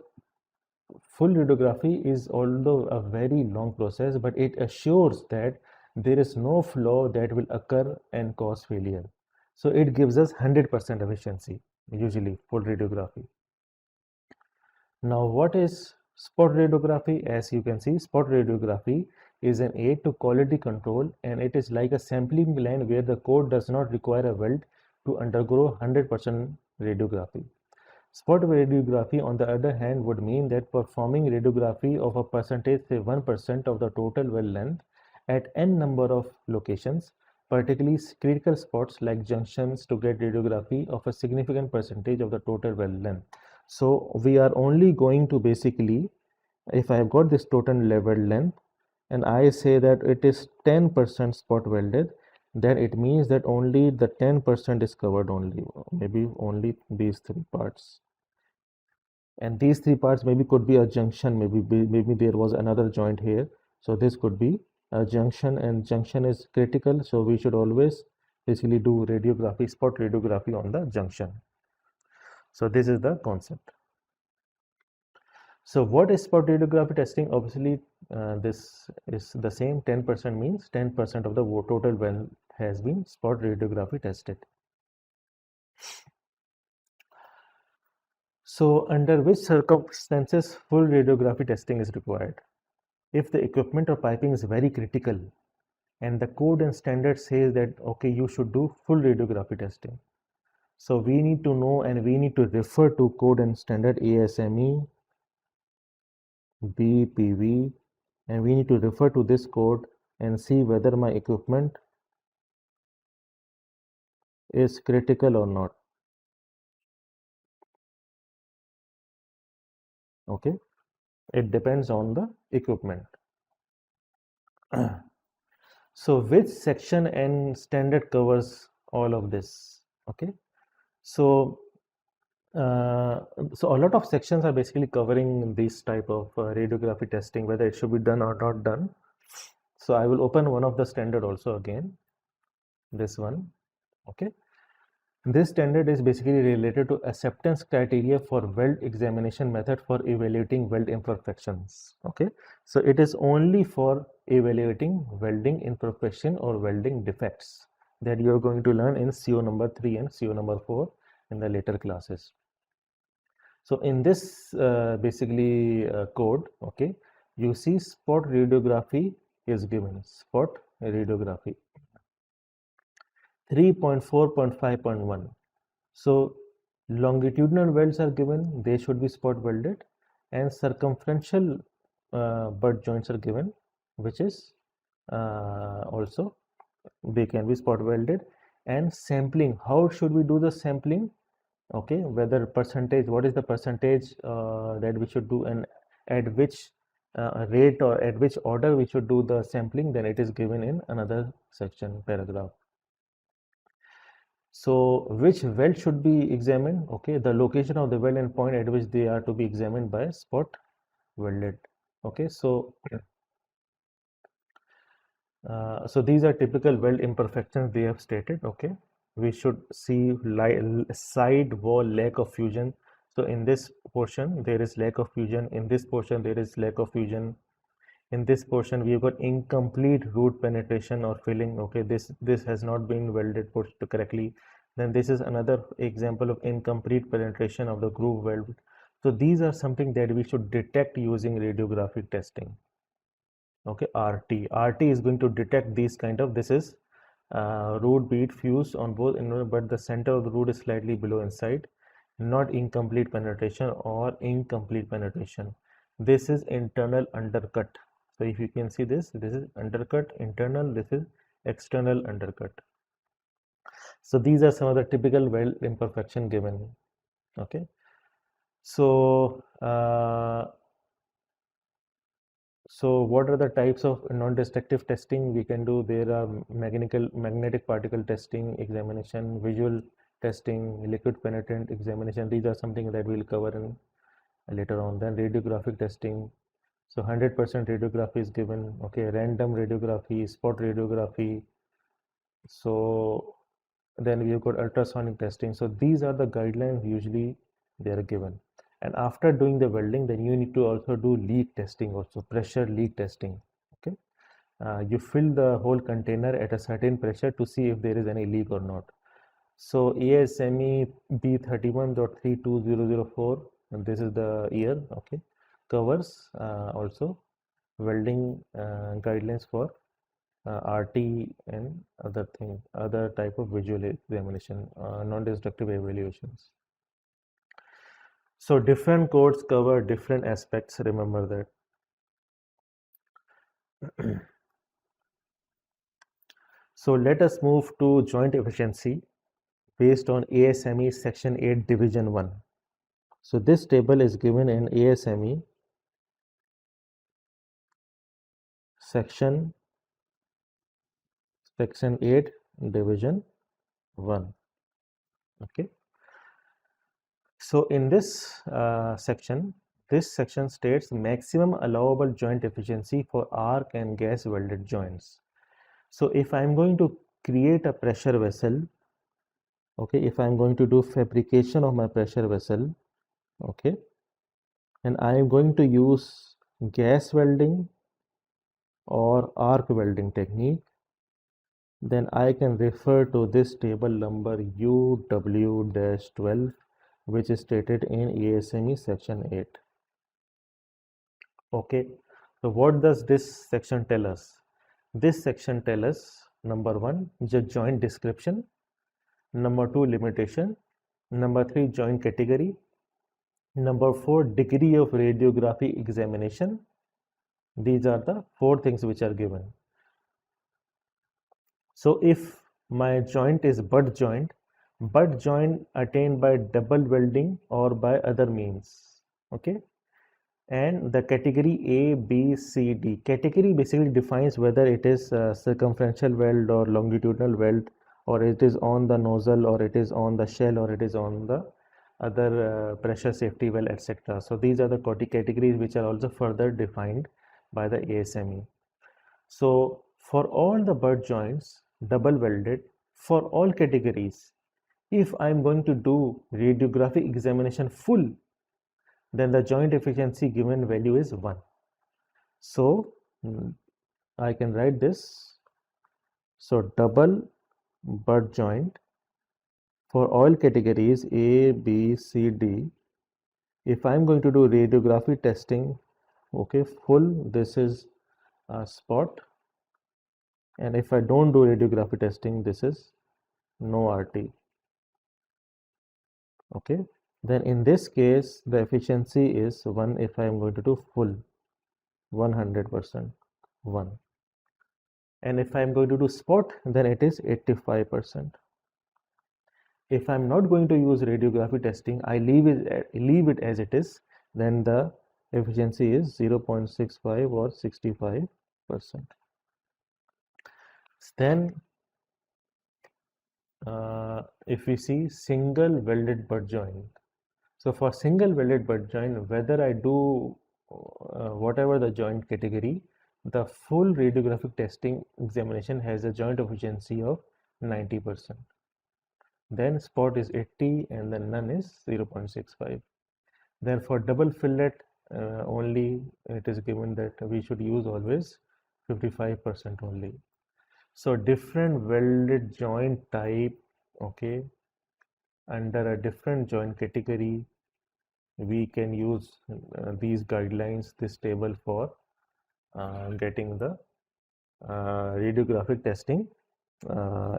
full radiography is although a very long process, but it assures that there is no flaw that will occur and cause failure. So it gives us 100% efficiency, usually full radiography. Now what is spot radiography? As you can see, spot radiography is an aid to quality control, and it is like a sampling line where the code does not require a weld to undergo 100% radiography. Spot radiography, on the other hand, would mean that performing radiography of a percentage, say 1% of the total well length at n number of locations, particularly critical spots like junctions, to get radiography of a significant percentage of the total well length. So we are only going to basically, if I have got this total well length and I say that it is 10% spot welded, then it means that only the 10% is covered, only maybe only these three parts. And these three parts maybe could be a junction, maybe there was another joint here, so this could be a junction, and junction is critical, so we should always basically do radiography, spot radiography on the junction. So this is the concept. So what is spot radiography testing? Obviously this is the same. 10% means 10% of the total well has been spot radiography tested. So under which circumstances full radiography testing is required? If the equipment or piping is very critical and the code and standard says that okay, you should do full radiography testing, so we need to know and we need to refer to code and standard ASME, BPV, and we need to refer to this code and see whether my equipment is critical or not. Okay, it depends on the equipment. So which section and standard covers all of this? Okay, so so a lot of sections are basically covering this type of radiography testing, whether it should be done or not done. So I will open one of the standard also again, this one. Okay, this standard is basically related to acceptance criteria for weld examination method for evaluating weld imperfections. Okay, so it is only for evaluating welding imperfection or welding defects that you are going to learn in CO number 3 and CO number 4 in the later classes. So in this basically code, okay, you see spot radiography is given, spot radiography 3.4.5.1. So longitudinal welds are given, they should be spot welded, and circumferential butt joints are given, which is also they can be spot welded. And sampling, how should we do the sampling? Okay, whether percentage, what is the percentage that we should do, and at which rate or at which order we should do the sampling, then it is given in another section, paragraph. So which weld should be examined? Okay, the location of the weld and point at which they are to be examined by spot welded. Okay, so so these are typical weld imperfections they have stated. Okay, we should see side wall lack of fusion. So in this portion there is lack of fusion, in this portion there is lack of fusion, in this portion we've got incomplete root penetration or filling. Okay, this has not been welded correctly. Then this is another example of incomplete penetration of the groove weld. So these are something that we should detect using radiographic testing. Okay, RT is going to detect these kind of, this is root bead fused on both, but the center of the root is slightly below inside, not incomplete penetration or incomplete penetration. This is internal undercut. So if you can see this is undercut internal, this is external undercut. So these are some of the typical weld imperfection given. Okay, so so what are the types of non-destructive testing we can do? There are magnetic particle testing examination, visual testing, liquid penetrant examination. These are something that we'll cover in later on. Then radiographic testing. So 100% radiography is given. Okay, random radiography, spot radiography. So then we've got ultrasonic testing. So these are the guidelines usually they are given. And after doing the welding, then you need to also do leak testing, also pressure leak testing. Okay, you fill the whole container at a certain pressure to see if there is any leak or not. So ASME B31.32004, and this is the year. Okay, covers also welding guidelines for RT and other type of visual examination, non-destructive evaluations. So different codes cover different aspects, remember that. So let us move to joint efficiency based on ASME section 8 division 1. So this table is given in ASME section 8 division 1. Okay. So in this section states maximum allowable joint efficiency for arc and gas welded joints. So if I'm going to create a pressure vessel, okay, if I'm going to do fabrication of my pressure vessel, okay, and I am going to use gas welding or arc welding technique, then I can refer to this table number UW-12, which is stated in ASME section 8. Okay, so what does this section tell us? This section tells us, number 1, the joint description, number 2, limitation, number 3, joint category, number 4, degree of radiography examination. These are the 4 things which are given. So if my joint is butt joint attained by double welding or by other means, okay, and the category A, B, C, D. Category basically defines whether it is circumferential weld or longitudinal weld, or it is on the nozzle, or it is on the shell, or it is on the other pressure safety well, etc. So these are the categories which are also further defined by the ASME. So for all the butt joints, double welded, for all categories, if I am going to do radiographic examination full, then the joint efficiency given value is 1. So I can write this. So double butt joint for all categories A, B, C, D. If I'm going to do radiography testing, okay, full, this is a spot. And if I don't do radiography testing, this is no RT. Okay, then in this case, the efficiency is 1 if I am going to do full, 100%, 1. And if I'm going to do spot, then it is 85%. If I'm not going to use radiography testing, I leave it as it is, then the efficiency is 0.65 or 65%. Then if we see single welded butt joint, so for single welded butt joint, whether I do whatever the joint category, the full radiographic testing examination has a joint efficiency of 90%. Then spot is 80 and then none is 0.65. Therefore, double fillet only it is given that we should use always 55% only. So different welded joint type, okay, under a different joint category, we can use these guidelines, this table for getting the radiographic testing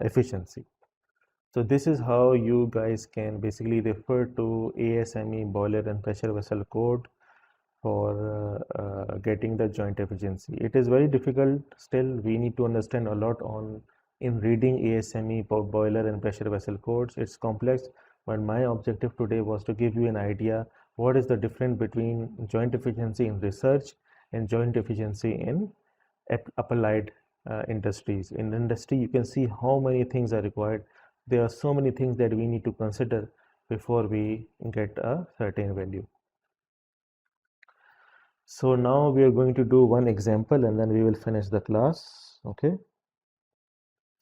efficiency. So this is how you guys can basically refer to ASME boiler and pressure vessel code for getting the joint efficiency. It is very difficult still. We need to understand a lot in reading ASME boiler and pressure vessel codes. It's complex, but my objective today was to give you an idea what is the difference between joint efficiency in research and joint efficiency in applied industries. In industry, you can see how many things are required. There are so many things that we need to consider before we get a certain value. So now we are going to do one example and then we will finish the class. Okay.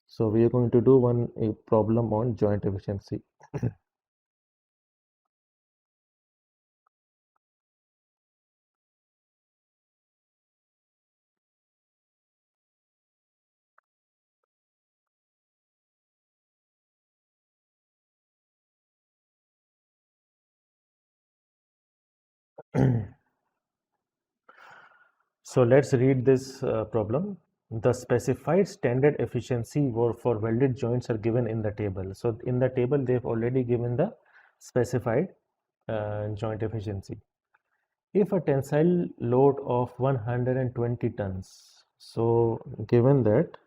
So we are going to do a problem on joint efficiency. So let's read this problem. The specified standard efficiency for welded joints are given in the table. So in the table, they've already given the specified joint efficiency. If a tensile load of 120 tons, so given that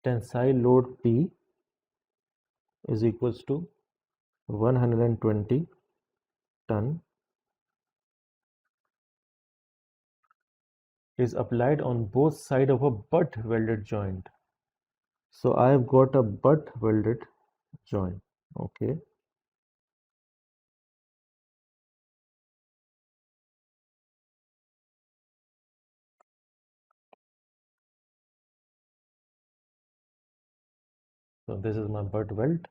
tensile load P is equals to 120 ton is applied on both sides of a butt welded joint. So I have got a butt welded joint. Okay. So this is my butt weld.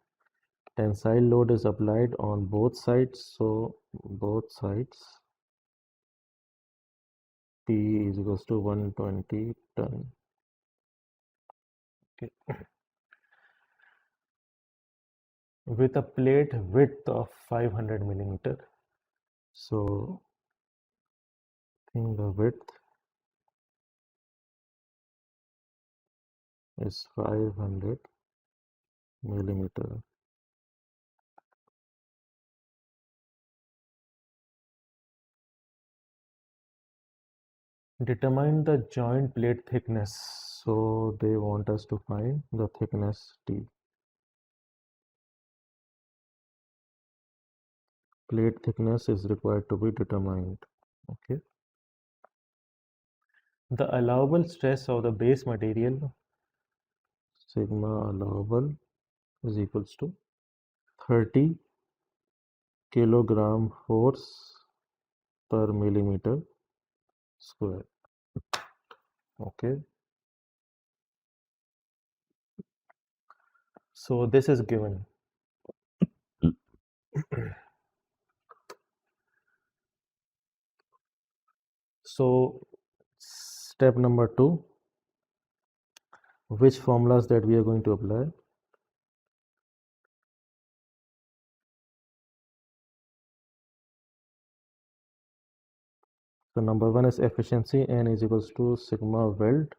Tensile load is applied on both sides. So both sides P is equals to 120 ton. Okay. With a plate width of 500 millimeter. So I think the width is 500 millimeter. Determine the joint plate thickness. So they want us to find the thickness T. Plate thickness is required to be determined. Okay. The allowable stress of the base material, sigma allowable, is equals to 30 kilogram force per millimeter square. Okay. So this is given. So step number 2, which formulas that we are going to apply? So number 1 is efficiency, N is equals to sigma weld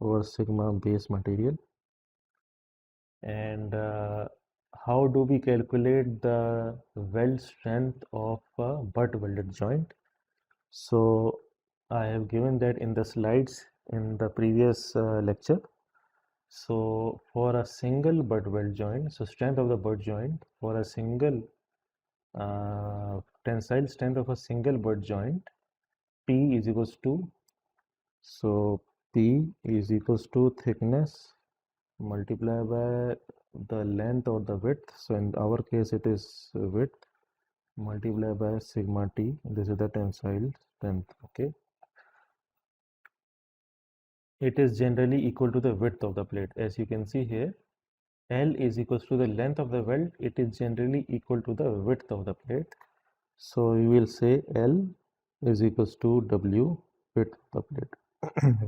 over sigma base material. And how do we calculate the weld strength of a butt welded joint? So I have given that in the slides in the previous lecture. So for a single butt weld joint, so strength of the butt joint for a single tensile strength of a single butt joint, P is equals to, so P is equals to thickness multiplied by the length or the width. So in our case it is width multiplied by sigma T. This is the tensile strength. Okay. It is generally equal to the width of the plate. As you can see here, L is equals to the length of the weld. It is generally equal to the width of the plate. So you will say L is equals to W, width of the plate.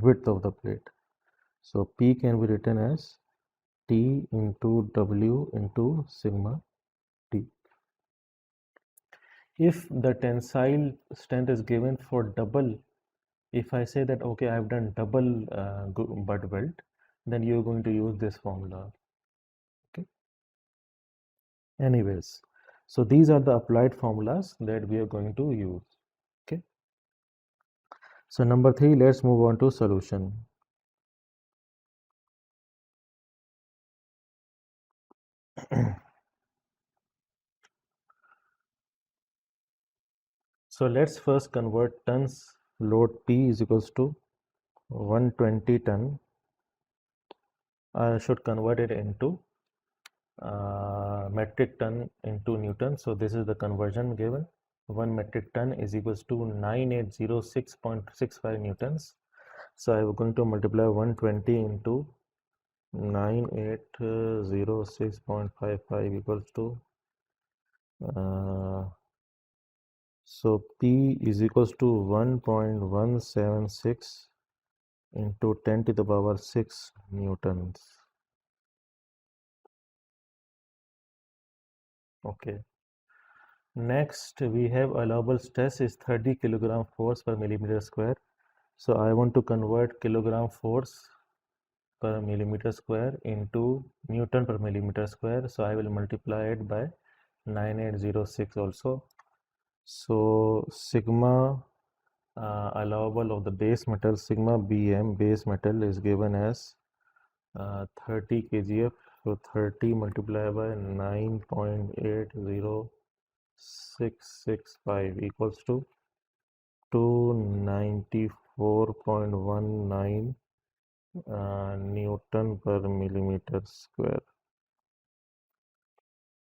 Width of the plate. So P can be written as T into W into sigma T. If the tensile strength is given for double, if I say that okay, I've done double butt weld, then you're going to use this formula. Okay. Anyways, so these are the applied formulas that we are going to use. Okay. So number 3, let's move on to solution. So let's first convert tons. Load P is equals to 120 ton. I should convert it into metric ton into Newton. So this is the conversion given. 1 metric ton is equals to 9806.65 newtons. So I'm going to multiply 120 into 9806.55 equals to so P is equals to 1.176 into 10 to the power 6 newtons. Okay. Next, we have allowable stress is 30 kilogram force per millimeter square. So I want to convert kilogram force per millimeter square into Newton per millimeter square. So I will multiply it by 9806 also. So sigma allowable of the base metal, sigma bm base metal is given as 30 kgf. So 30 multiplied by 9.80665 equals to 294.19 Newton per millimeter square.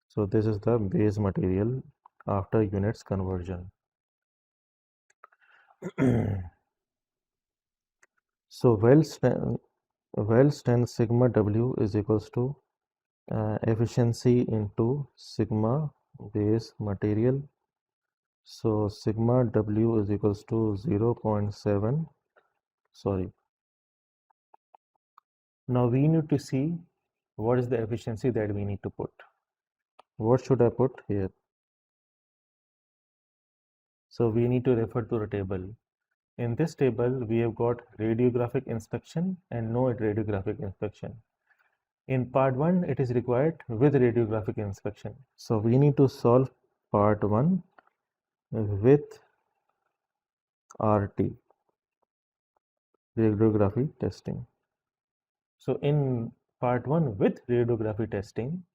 So this is the base material after units conversion. So weld strength sigma W is equals to efficiency into sigma base material. So sigma W is equals to 0.7. Sorry. Now we need to see what is the efficiency that we need to put. What should I put here? So we need to refer to the table. In this table, we have got radiographic inspection and no radiographic inspection. In part 1, it is required with radiographic inspection. So we need to solve part 1 with RT, radiography testing. So in part 1 with radiography testing,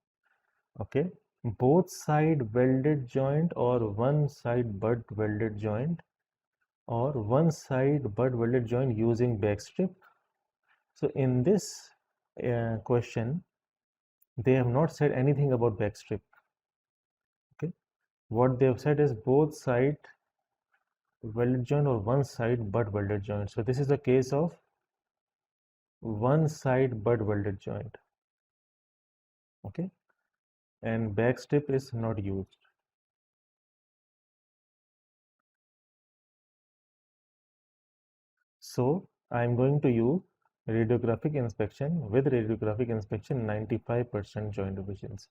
okay, both side welded joint or one side butt welded joint or one side butt welded joint using backstrip. So in this question, they have not said anything about backstrip. Okay, what they have said is both side welded joint or one side butt welded joint. So this is the case of one side butt welded joint. Okay, and backstrip is not used. So I am going to use radiographic inspection. With radiographic inspection, 95% joint efficiency.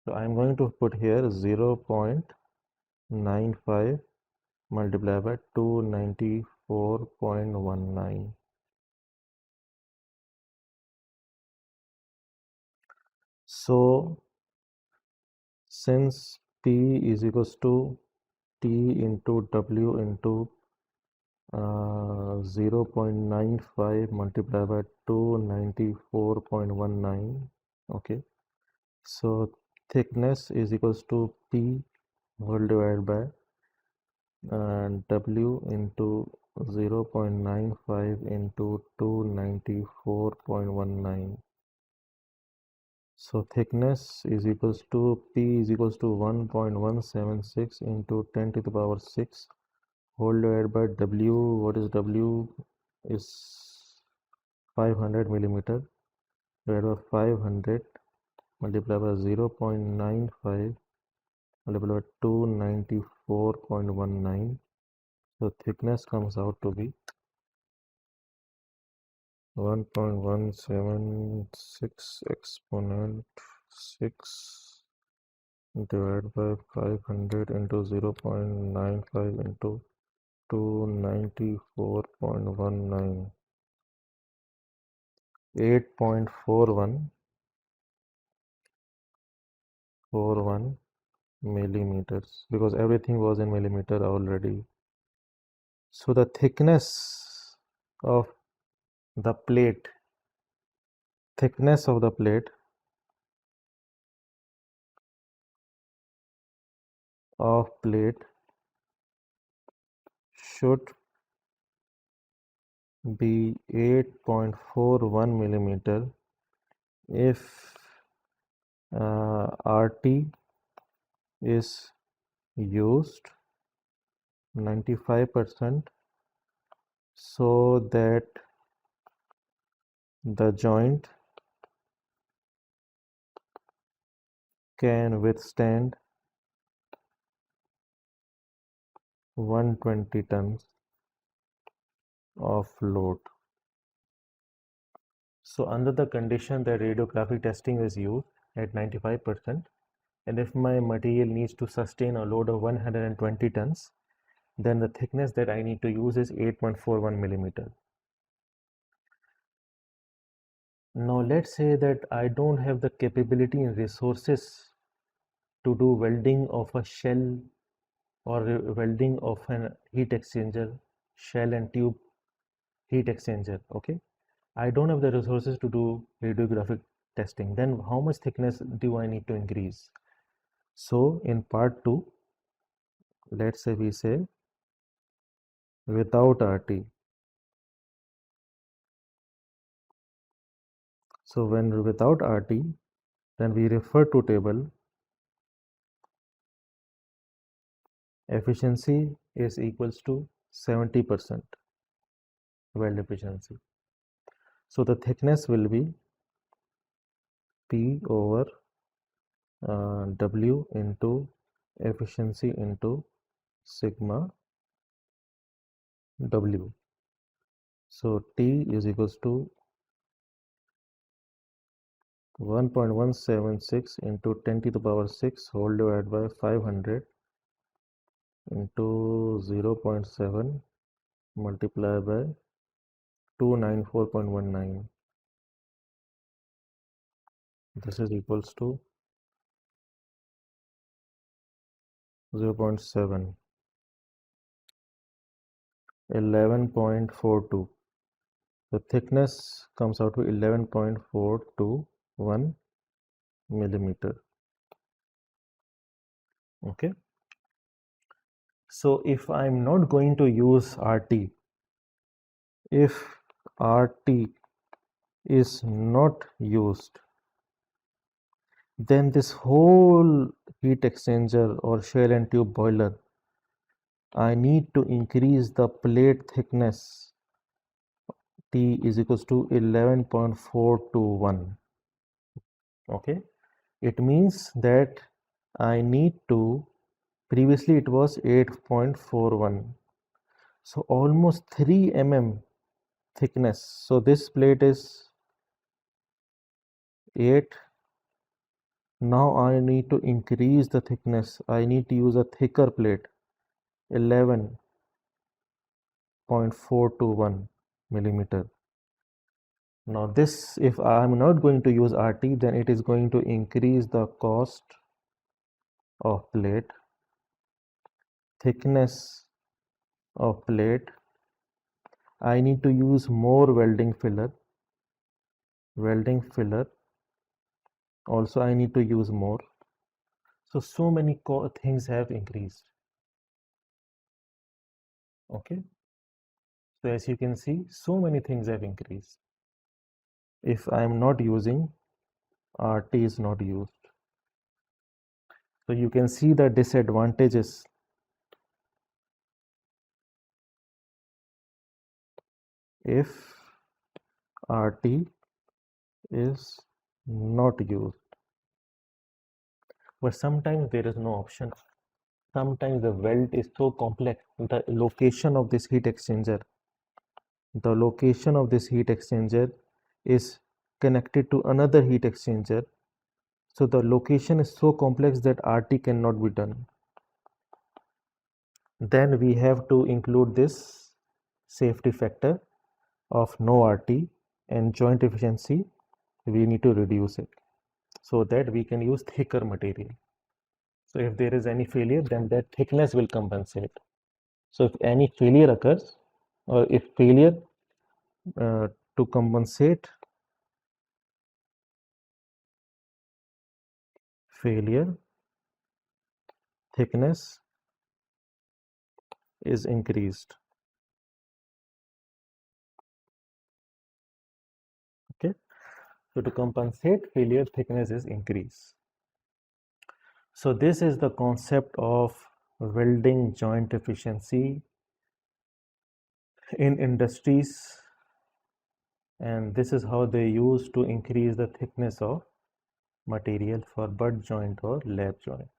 So I am going to put here 0.95 multiplied by 294.19. So since P is equals to T into W into 0.95 multiplied by 294.19, okay, so thickness is equals to P whole divided by W into 0.95 into 294.19. So thickness is equals to P is equals to 1.176 into 10 to the power 6 whole divided by W. What is W? Is 500 millimeter divided by 500 multiplied by 0.95 multiplied by 294.19. So thickness comes out to be 1.176 exponent 6 divided by 500 into 0.95 into 294.19. 8.41 millimeters, because everything was in millimeter already. So the thickness of the plate should be 8.41 millimeter if RT is used 95%, so that the joint can withstand 120 tons of load. So under the condition that radiographic testing is used, at 95%, and if my material needs to sustain a load of 120 tons, then the thickness that I need to use is 8.41 millimeter. Now let's say that I don't have the capability and resources to do welding of a shell or welding of an heat exchanger, shell and tube heat exchanger. Okay, I don't have the resources to do radiographic testing. Then how much thickness do I need to increase? So in part 2, let's say we say without RT. So when without RT, then we refer to table. Efficiency is equals to 70% weld efficiency. So the thickness will be P over W into efficiency into sigma W. So T is equals to 1.176 into 10 to the power 6 whole divided by 500 into 0.7 multiplied by 294.19. This is equals to 0.7, 11.42. The thickness comes out to 11.421 millimeter. Okay. So if I'm not going to use RT, if RT is not used, then this whole heat exchanger or shell and tube boiler, I need to increase the plate thickness. T is equals to 11.421. Okay, it means that I need to, previously it was 8.41, so almost 3 mm thickness. So this plate is 8. Now I need to increase the thickness. I need to use a thicker plate, 11.421 millimeter. Now this, if I am not going to use RT, then it is going to increase the cost of plate, thickness of plate. I need to use more welding filler. Also I need to use more. So many things have increased. Okay. So as you can see, so many things have increased. If I am not using, RT is not used. So you can see the disadvantages. If RT is not used. But sometimes there is no option. Sometimes the weld is so complex. The location of this heat exchanger is connected to another heat exchanger. So the location is so complex that RT cannot be done. Then we have to include this safety factor of no RT, and joint efficiency, we need to reduce it so that we can use thicker material. So if there is any failure, then that thickness will compensate. So if any failure occurs, or if failure to compensate failure, thickness is increased. Okay, so to compensate failure, thickness is increased. So this is the concept of welding joint efficiency in industries, and this is how they use to increase the thickness of material for butt joint or lap joint.